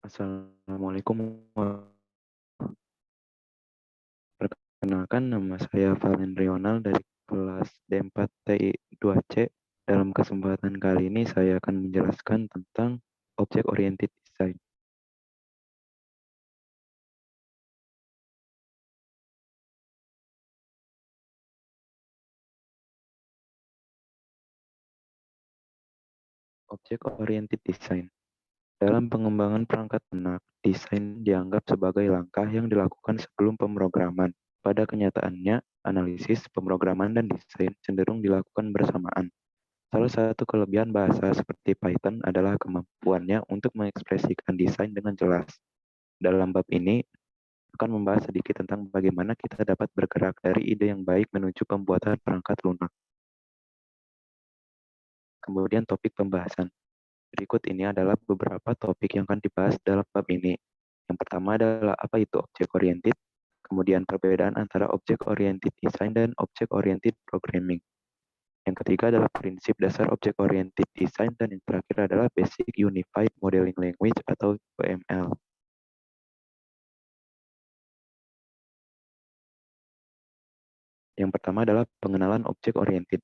Assalamualaikum. Perkenalkan nama saya Valen Rional dari kelas D4 TI 2C. Dalam kesempatan kali ini saya akan menjelaskan tentang Object Oriented Design. Object Oriented Design. Dalam pengembangan perangkat lunak, desain dianggap sebagai langkah yang dilakukan sebelum pemrograman. Pada kenyataannya, analisis, pemrograman, dan desain cenderung dilakukan bersamaan. Salah satu kelebihan bahasa seperti Python adalah kemampuannya untuk mengekspresikan desain dengan jelas. Dalam bab ini, akan membahas sedikit tentang bagaimana kita dapat bergerak dari ide yang baik menuju pembuatan perangkat lunak. Kemudian topik pembahasan. Berikut ini adalah beberapa topik yang akan dibahas dalam bab ini. Yang pertama adalah apa itu object oriented, kemudian perbedaan antara object oriented design dan object oriented programming. Yang ketiga adalah prinsip dasar object oriented design dan yang terakhir adalah basic unified modeling language atau UML. Yang pertama adalah pengenalan object oriented.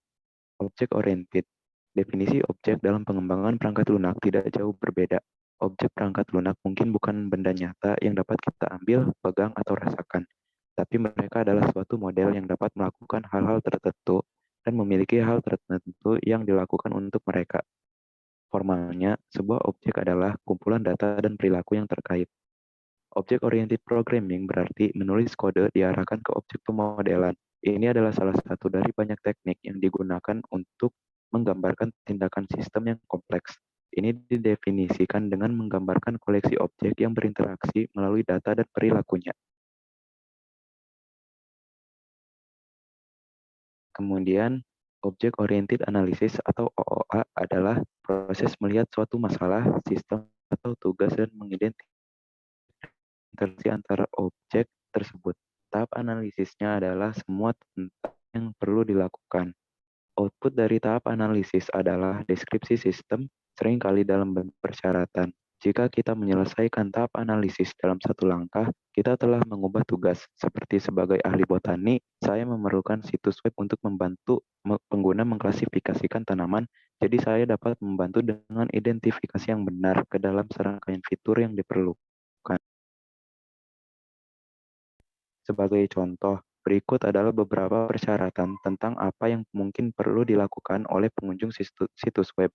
Object oriented. Definisi objek dalam pengembangan perangkat lunak tidak jauh berbeda. Objek perangkat lunak mungkin bukan benda nyata yang dapat kita ambil, pegang, atau rasakan, tapi mereka adalah suatu model yang dapat melakukan hal-hal tertentu dan memiliki hal tertentu yang dilakukan untuk mereka. Formalnya, sebuah objek adalah kumpulan data dan perilaku yang terkait. Object-oriented programming berarti menulis kode diarahkan ke objek pemodelan. Ini adalah salah satu dari banyak teknik yang digunakan untuk menggambarkan tindakan sistem yang kompleks. Ini didefinisikan dengan menggambarkan koleksi objek yang berinteraksi melalui data dan perilakunya. Kemudian, Object-Oriented Analysis atau OOA adalah proses melihat suatu masalah, sistem, atau tugas dan mengidentifikasi interaksi antara objek tersebut. Tahap analisisnya adalah semua tentang yang perlu dilakukan. Output dari tahap analisis adalah deskripsi sistem, seringkali dalam bentuk persyaratan. Jika kita menyelesaikan tahap analisis dalam satu langkah, kita telah mengubah tugas. Seperti sebagai ahli botani, saya memerlukan situs web untuk membantu pengguna mengklasifikasikan tanaman, jadi saya dapat membantu dengan identifikasi yang benar ke dalam serangkaian fitur yang diperlukan. Sebagai contoh, berikut adalah beberapa persyaratan tentang apa yang mungkin perlu dilakukan oleh pengunjung situs web.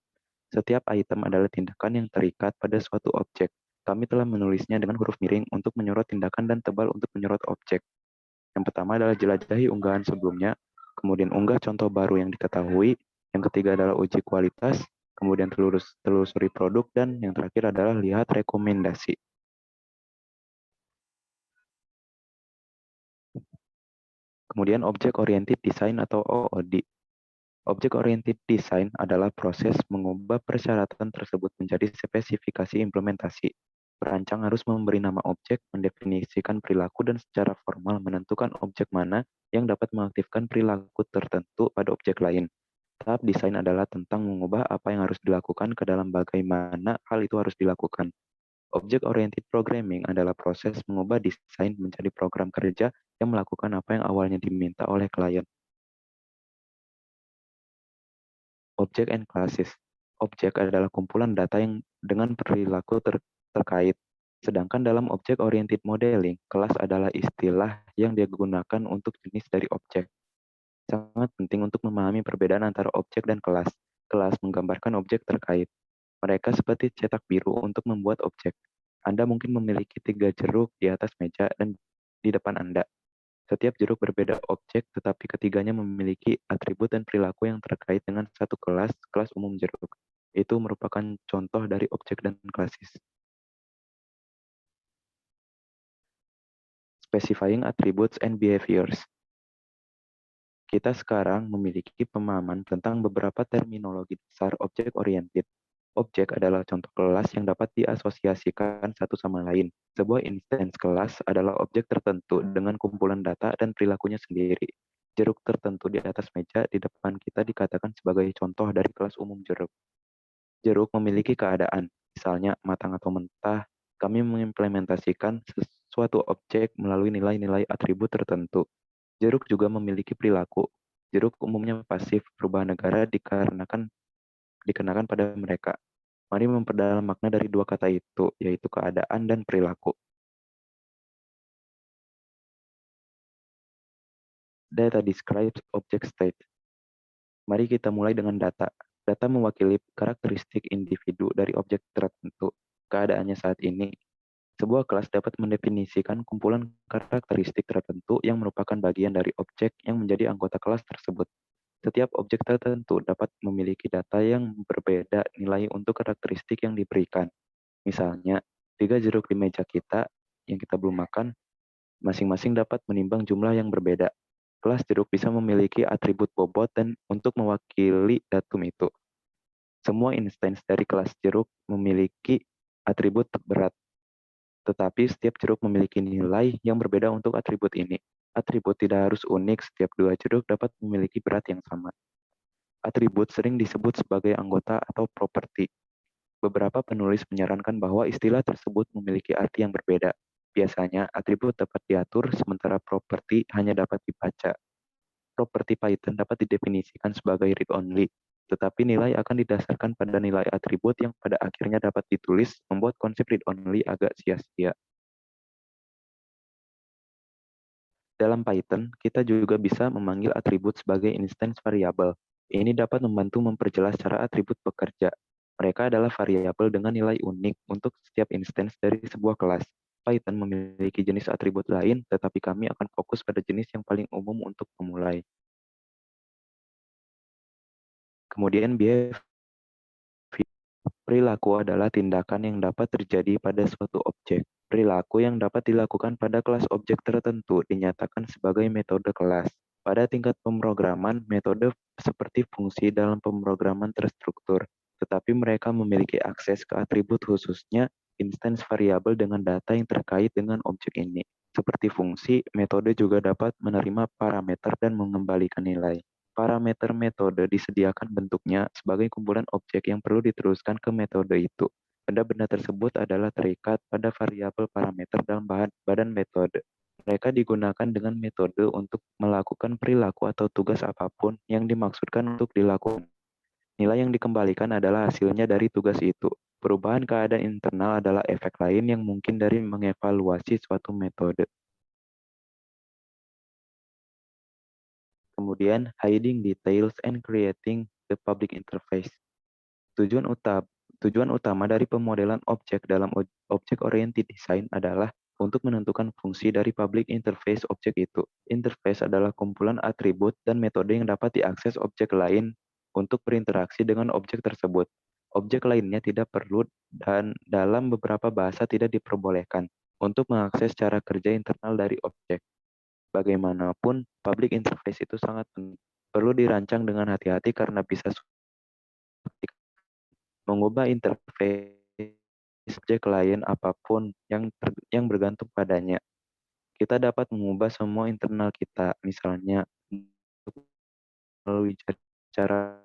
Setiap item adalah tindakan yang terikat pada suatu objek. Kami telah menulisnya dengan huruf miring untuk menyorot tindakan dan tebal untuk menyorot objek. Yang pertama adalah jelajahi unggahan sebelumnya, kemudian unggah contoh baru yang diketahui, yang ketiga adalah uji kualitas, kemudian telusuri produk, dan yang terakhir adalah lihat rekomendasi. Kemudian Object Oriented Design atau OOD. Object Oriented Design adalah proses mengubah persyaratan tersebut menjadi spesifikasi implementasi. Perancang harus memberi nama objek, mendefinisikan perilaku, dan secara formal menentukan objek mana yang dapat mengaktifkan perilaku tertentu pada objek lain. Tahap desain adalah tentang mengubah apa yang harus dilakukan ke dalam bagaimana hal itu harus dilakukan. Object-oriented programming adalah proses mengubah desain menjadi program kerja yang melakukan apa yang awalnya diminta oleh klien. Object and classes. Objek adalah kumpulan data yang dengan perilaku terkait. Sedangkan dalam object-oriented modeling, kelas adalah istilah yang digunakan untuk jenis dari objek. Sangat penting untuk memahami perbedaan antara objek dan kelas. Kelas menggambarkan objek terkait. Mereka seperti cetak biru untuk membuat objek. Anda mungkin memiliki 3 jeruk di atas meja dan di depan Anda. Setiap jeruk berbeda objek, tetapi ketiganya memiliki atribut dan perilaku yang terkait dengan satu kelas, kelas umum jeruk. Itu merupakan contoh dari objek dan klasis. Specifying attributes and behaviors. Kita sekarang memiliki pemahaman tentang beberapa terminologi dasar objek-oriented. Objek adalah contoh kelas yang dapat diasosiasikan satu sama lain. Sebuah instance kelas adalah objek tertentu dengan kumpulan data dan perilakunya sendiri. Jeruk tertentu di atas meja di depan kita dikatakan sebagai contoh dari kelas umum jeruk. Jeruk memiliki keadaan, misalnya matang atau mentah, Kami mengimplementasikan suatu objek melalui nilai-nilai atribut tertentu. Jeruk juga memiliki perilaku. Jeruk umumnya pasif, perubahan negara dikenakan pada mereka. Mari memperdalam makna dari dua kata itu, yaitu keadaan dan perilaku. Data describes object state. Mari kita mulai dengan data. Data mewakili karakteristik individu dari objek tertentu. Keadaannya saat ini, sebuah kelas dapat mendefinisikan kumpulan karakteristik tertentu yang merupakan bagian dari objek yang menjadi anggota kelas tersebut. Setiap objek tertentu dapat memiliki data yang berbeda nilai untuk karakteristik yang diberikan. Misalnya, 3 jeruk di meja kita yang kita belum makan, masing-masing dapat menimbang jumlah yang berbeda. Kelas jeruk bisa memiliki atribut bobot dan untuk mewakili datum itu. Semua instance dari kelas jeruk memiliki atribut berat, tetapi setiap jeruk memiliki nilai yang berbeda untuk atribut ini. Atribut tidak harus unik, setiap dua jeruk dapat memiliki berat yang sama. Atribut sering disebut sebagai anggota atau properti. Beberapa penulis menyarankan bahwa istilah tersebut memiliki arti yang berbeda. Biasanya, atribut dapat diatur, sementara properti hanya dapat dibaca. Properti Python dapat didefinisikan sebagai read-only, tetapi nilai akan didasarkan pada nilai atribut yang pada akhirnya dapat ditulis, membuat konsep read-only agak sia-sia. Dalam Python, kita juga bisa memanggil atribut sebagai instance variable. Ini dapat membantu memperjelas cara atribut bekerja. Mereka adalah variabel dengan nilai unik untuk setiap instance dari sebuah kelas. Python memiliki jenis atribut lain, tetapi kami akan fokus pada jenis yang paling umum untuk memulai. Kemudian behavior. Perilaku adalah tindakan yang dapat terjadi pada suatu objek. Perilaku yang dapat dilakukan pada kelas objek tertentu dinyatakan sebagai metode kelas. Pada tingkat pemrograman, metode seperti fungsi dalam pemrograman terstruktur, tetapi mereka memiliki akses ke atribut khususnya instance variabel dengan data yang terkait dengan objek ini. Seperti fungsi, metode juga dapat menerima parameter dan mengembalikan nilai. Parameter metode disediakan bentuknya sebagai kumpulan objek yang perlu diteruskan ke metode itu. Benda-benda tersebut adalah terikat pada variabel parameter dalam badan metode. Mereka digunakan dengan metode untuk melakukan perilaku atau tugas apapun yang dimaksudkan untuk dilakukan. Nilai yang dikembalikan adalah hasilnya dari tugas itu. Perubahan keadaan internal adalah efek lain yang mungkin dari mengevaluasi suatu metode. Kemudian, hiding details and creating the public interface. Tujuan utama Tujuan utama dari pemodelan objek dalam object-oriented design adalah untuk menentukan fungsi dari public interface objek itu. Interface adalah kumpulan atribut dan metode yang dapat diakses objek lain untuk berinteraksi dengan objek tersebut. Objek lainnya tidak perlu dan dalam beberapa bahasa tidak diperbolehkan untuk mengakses cara kerja internal dari objek. Bagaimanapun, public interface itu sangat penting. Perlu dirancang dengan hati-hati karena bisa mengubah interface objek lain apapun yang bergantung padanya. Kita dapat mengubah semua internal kita, misalnya melalui cara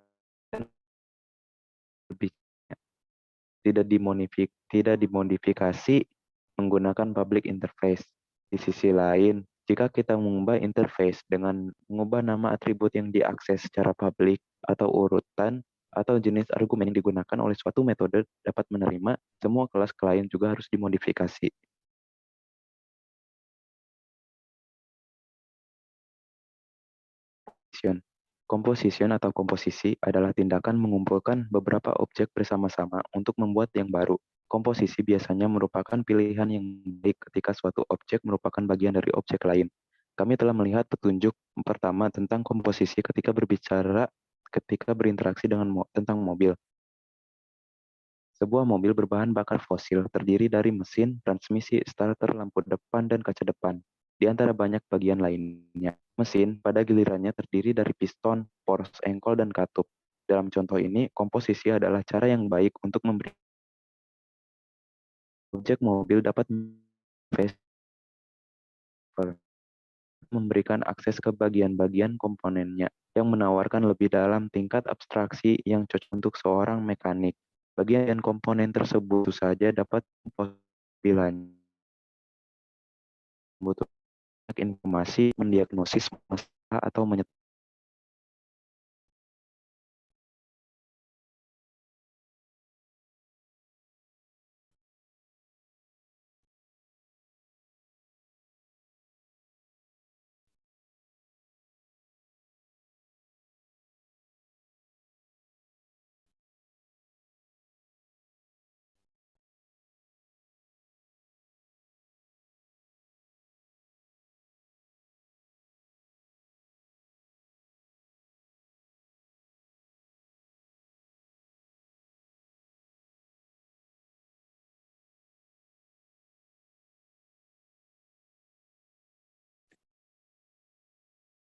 lebih tidak dimodifikasi menggunakan public interface. Di sisi lain, jika kita mengubah interface dengan mengubah nama atribut yang diakses secara publik atau urutan atau jenis argumen yang digunakan oleh suatu metode dapat menerima, semua kelas klien juga harus dimodifikasi. Composition atau komposisi adalah tindakan mengumpulkan beberapa objek bersama-sama untuk membuat yang baru. Komposisi biasanya merupakan pilihan yang baik ketika suatu objek merupakan bagian dari objek lain. Kami telah melihat petunjuk pertama tentang komposisi ketika berinteraksi tentang mobil. Sebuah mobil berbahan bakar fosil terdiri dari mesin, transmisi, starter, lampu depan, dan kaca depan. Di antara banyak bagian lainnya, mesin pada gilirannya terdiri dari piston, poros engkol, dan katup. Dalam contoh ini, komposisi adalah cara yang baik untuk memberi objek mobil dapat memberikan akses ke bagian-bagian komponennya yang menawarkan lebih dalam tingkat abstraksi yang cocok untuk seorang mekanik. Bagian komponen tersebut saja dapat Bila butuh informasi, mendiagnosis masalah atau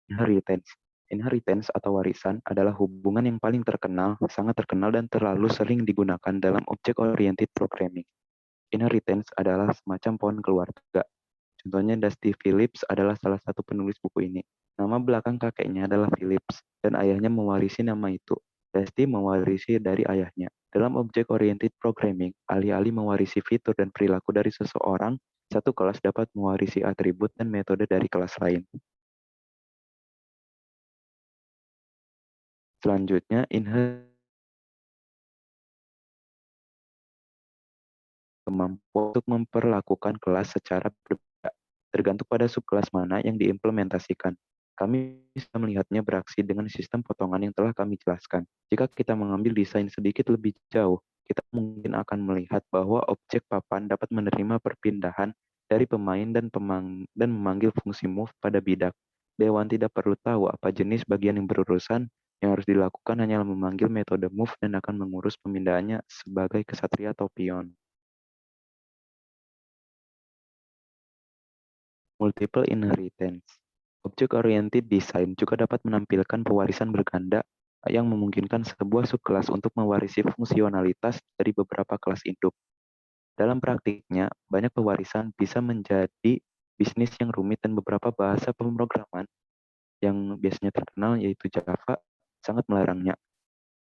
inheritance. Inheritance atau warisan adalah hubungan yang paling terkenal, sangat terkenal dan terlalu sering digunakan dalam object-oriented programming. Inheritance adalah semacam pohon keluarga. Contohnya Dusty Phillips adalah salah satu penulis buku ini. Nama belakang kakeknya adalah Phillips, dan ayahnya mewarisi nama itu. Dusty mewarisi dari ayahnya. Dalam object-oriented programming, alih-alih mewarisi fitur dan perilaku dari seseorang, satu kelas dapat mewarisi atribut dan metode dari kelas lain. Selanjutnya, kemampuan untuk memperlakukan kelas secara berbeda, tergantung pada subkelas mana yang diimplementasikan. Kami bisa melihatnya beraksi dengan sistem potongan yang telah kami jelaskan. Jika kita mengambil desain sedikit lebih jauh, kita mungkin akan melihat bahwa objek papan dapat menerima perpindahan dari pemain dan memanggil fungsi move pada bidak. Dewan tidak perlu tahu apa jenis bagian yang berurusan, yang harus dilakukan hanyalah memanggil metode move dan akan mengurus pemindahannya sebagai kesatria atau pion. Multiple inheritance. Object-oriented design juga dapat menampilkan pewarisan berganda yang memungkinkan sebuah subkelas untuk mewarisi fungsionalitas dari beberapa kelas induk. Dalam praktiknya, banyak pewarisan bisa menjadi bisnis yang rumit dan beberapa bahasa pemrograman yang biasanya terkenal yaitu Java sangat melarangnya.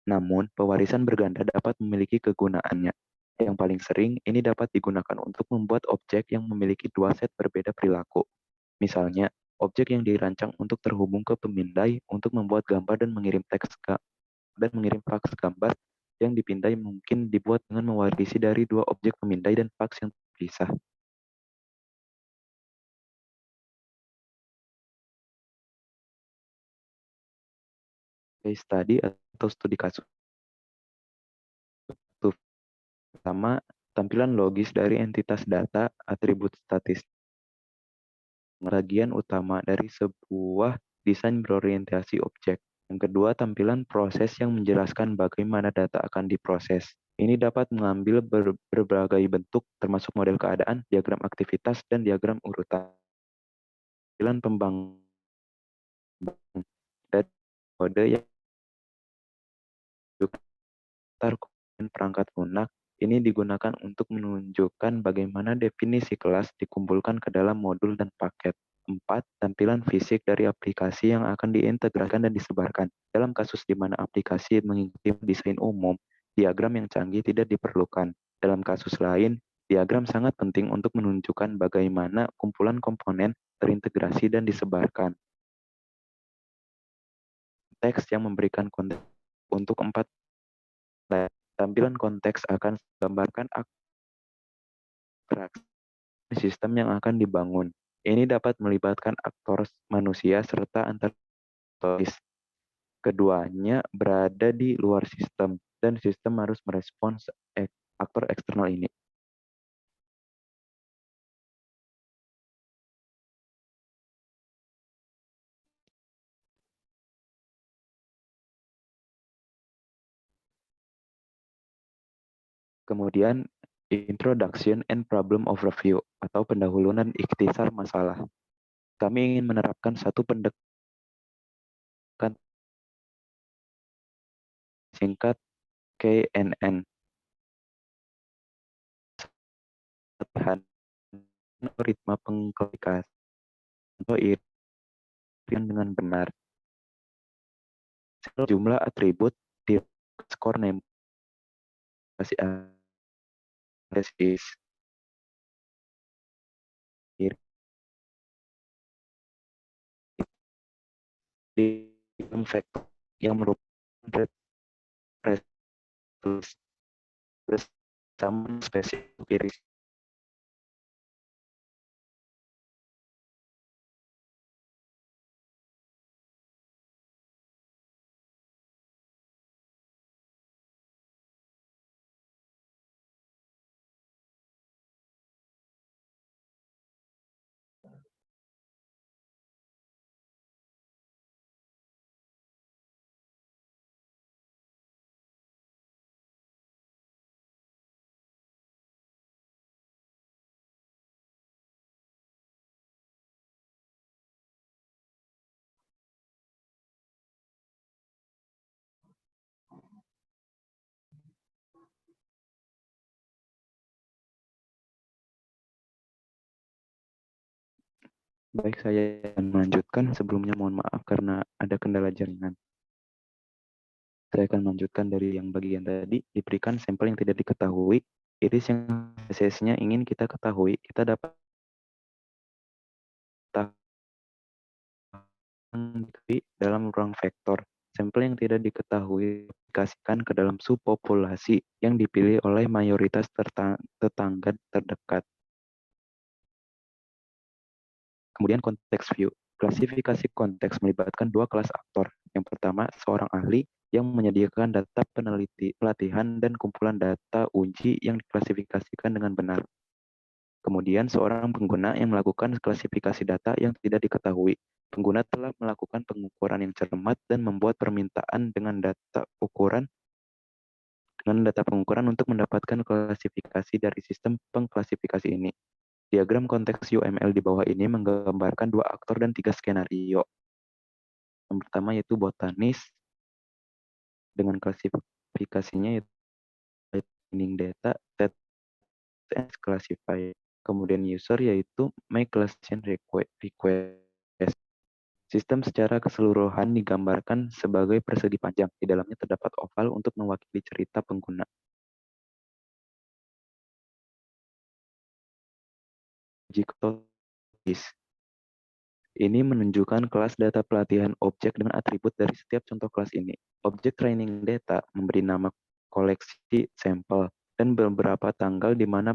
Namun, pewarisan berganda dapat memiliki kegunaannya. Yang paling sering, ini dapat digunakan untuk membuat objek yang memiliki dua set berbeda perilaku. Misalnya, objek yang dirancang untuk terhubung ke pemindai untuk membuat gambar dan mengirim faks gambar yang dipindai mungkin dibuat dengan mewarisi dari dua objek pemindai dan faks yang terpisah. Case study atau studi kasus pertama, tampilan logis dari entitas data, atribut statistik, bagian utama dari sebuah desain berorientasi objek. Yang kedua, tampilan proses yang menjelaskan bagaimana data akan diproses. Ini dapat mengambil berbagai bentuk, termasuk model keadaan, diagram aktivitas, dan diagram urutan. Tampilan pembangunan dan kode yang perangkat lunak ini digunakan untuk menunjukkan bagaimana definisi kelas dikumpulkan ke dalam modul dan paket. 4. Tampilan fisik dari aplikasi yang akan diintegrasikan dan disebarkan. Dalam kasus di mana aplikasi mengikuti desain umum, diagram yang canggih tidak diperlukan. Dalam kasus lain, diagram sangat penting untuk menunjukkan bagaimana kumpulan komponen terintegrasi dan disebarkan. Teks yang memberikan konteks untuk 4. Tampilan konteks akan menggambarkan abstraksi sistem yang akan dibangun. Ini dapat melibatkan aktor manusia serta antar keduanya berada di luar sistem dan sistem harus merespons aktor eksternal ini. Kemudian introduction and problem overview atau pendahuluan dan ikhtisar masalah. Kami ingin menerapkan satu pendekatan singkat KNN ritme pengklikan atau irian dengan benar. Jumlah atribut di skor name analisis di dalam vektor yang merupakan representasi bersama spesies iris. Baik, saya akan melanjutkan. Sebelumnya mohon maaf karena ada kendala jaringan. Saya akan melanjutkan dari yang bagian tadi. Diberikan sampel yang tidak diketahui, iris yang spesiesnya ingin kita ketahui, kita dapat dalam ruang vektor. Sampel yang tidak diketahui dikasihkan ke dalam subpopulasi yang dipilih oleh mayoritas tetangga terdekat. Kemudian konteks view. Klasifikasi konteks melibatkan dua kelas aktor. Yang pertama, seorang ahli yang menyediakan data peneliti, pelatihan, dan kumpulan data uji yang diklasifikasikan dengan benar. Kemudian, seorang pengguna yang melakukan klasifikasi data yang tidak diketahui. Pengguna telah melakukan pengukuran yang cermat dan membuat permintaan dengan data pengukuran untuk mendapatkan klasifikasi dari sistem pengklasifikasi ini. Diagram konteks UML di bawah ini menggambarkan dua aktor dan tiga skenario. Yang pertama yaitu botanis dengan klasifikasinya yaitu training data, set and classify. Kemudian user yaitu make classification request. Sistem secara keseluruhan digambarkan sebagai persegi panjang. Di dalamnya terdapat oval untuk mewakili cerita pengguna. Jika ini menunjukkan kelas data pelatihan objek dengan atribut dari setiap contoh kelas ini. Objek training data memberi nama koleksi sampel dan beberapa tanggal di mana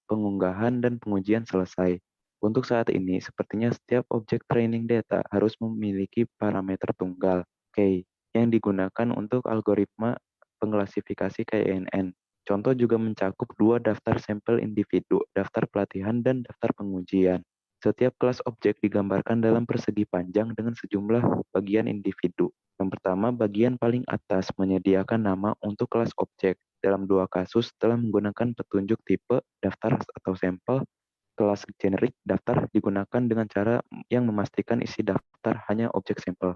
pengunggahan dan pengujian selesai. Untuk saat ini, sepertinya setiap objek training data harus memiliki parameter tunggal, K, yang digunakan untuk algoritma pengklasifikasi KNN. Contoh juga mencakup dua daftar sampel individu, daftar pelatihan, dan daftar pengujian. Setiap kelas objek digambarkan dalam persegi panjang dengan sejumlah bagian individu. Yang pertama, bagian paling atas menyediakan nama untuk kelas objek. Dalam dua kasus, telah menggunakan petunjuk tipe, daftar atau sampel. Kelas generik, daftar digunakan dengan cara yang memastikan isi daftar hanya objek sampel.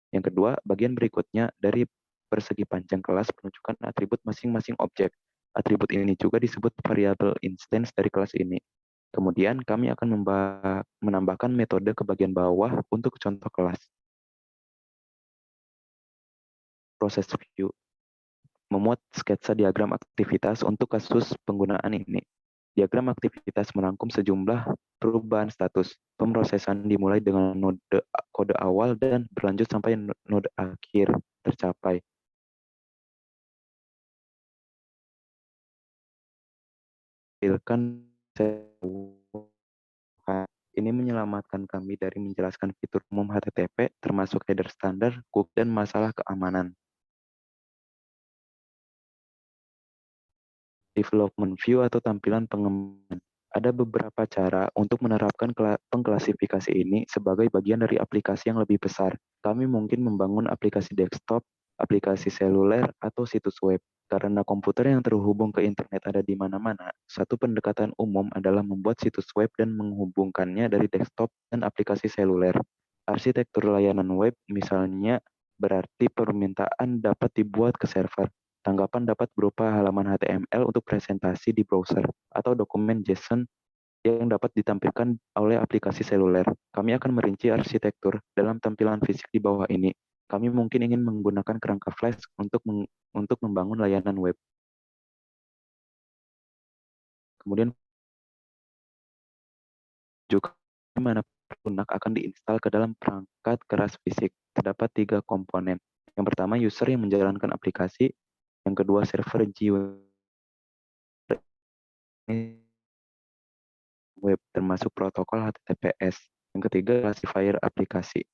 Yang kedua, bagian berikutnya dari persegi panjang kelas menunjukkan atribut masing-masing objek. Atribut ini juga disebut variabel instance dari kelas ini. Kemudian kami akan menambahkan metode ke bagian bawah untuk contoh kelas. Proses view. Memuat sketsa diagram aktivitas untuk kasus penggunaan ini. Diagram aktivitas merangkum sejumlah perubahan status. Pemrosesan dimulai dengan node kode awal dan berlanjut sampai node akhir tercapai. Ini menyelamatkan kami dari menjelaskan fitur umum HTTP, termasuk header standar, cookie, dan masalah keamanan. Development view atau tampilan pengembangan. Ada beberapa cara untuk menerapkan pengklasifikasi ini sebagai bagian dari aplikasi yang lebih besar. Kami mungkin membangun aplikasi desktop, aplikasi seluler, atau situs web. Karena komputer yang terhubung ke internet ada di mana-mana, satu pendekatan umum adalah membuat situs web dan menghubungkannya dari desktop dan aplikasi seluler. Arsitektur layanan web misalnya berarti permintaan dapat dibuat ke server. Tanggapan dapat berupa halaman HTML untuk presentasi di browser atau dokumen JSON yang dapat ditampilkan oleh aplikasi seluler. Kami akan merinci arsitektur dalam tampilan fisik di bawah ini. Kami mungkin ingin menggunakan kerangka Flash untuk membangun layanan web. Kemudian juga mana lunak akan diinstal ke dalam perangkat keras fisik. Terdapat 3 komponen. Yang pertama, user yang menjalankan aplikasi. Yang kedua, server GUI web, termasuk protokol HTTPS. Yang ketiga, classifier aplikasi.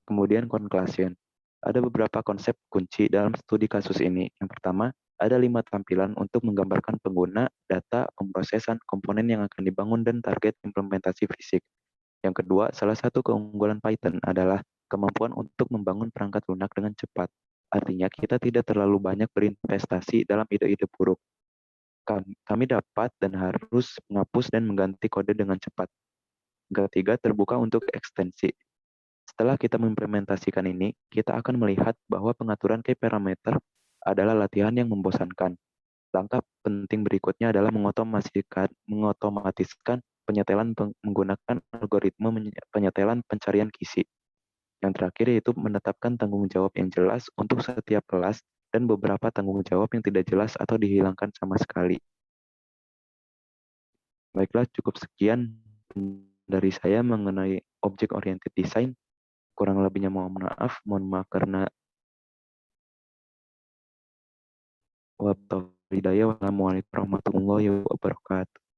Kemudian conclusion. Ada beberapa konsep kunci dalam studi kasus ini. Yang pertama, ada 5 tampilan untuk menggambarkan pengguna, data, pemrosesan, komponen yang akan dibangun, dan target implementasi fisik. Yang kedua, salah satu keunggulan Python adalah kemampuan untuk membangun perangkat lunak dengan cepat. Artinya, kita tidak terlalu banyak berinvestasi dalam ide-ide buruk. Kami dapat dan harus menghapus dan mengganti kode dengan cepat. Yang ketiga, terbuka untuk ekstensi. Setelah kita mengimplementasikan ini, kita akan melihat bahwa pengaturan key parameter adalah latihan yang membosankan. Langkah penting berikutnya adalah mengotomatiskan penyetelan menggunakan algoritma penyetelan pencarian kisi. Yang terakhir yaitu menetapkan tanggung jawab yang jelas untuk setiap kelas dan beberapa tanggung jawab yang tidak jelas atau dihilangkan sama sekali. Baiklah, cukup sekian dari saya mengenai object oriented design. Kurang lebihnya mohon maaf karena wabarakatuh. Wassalamualaikum warahmatullahi wabarakatuh.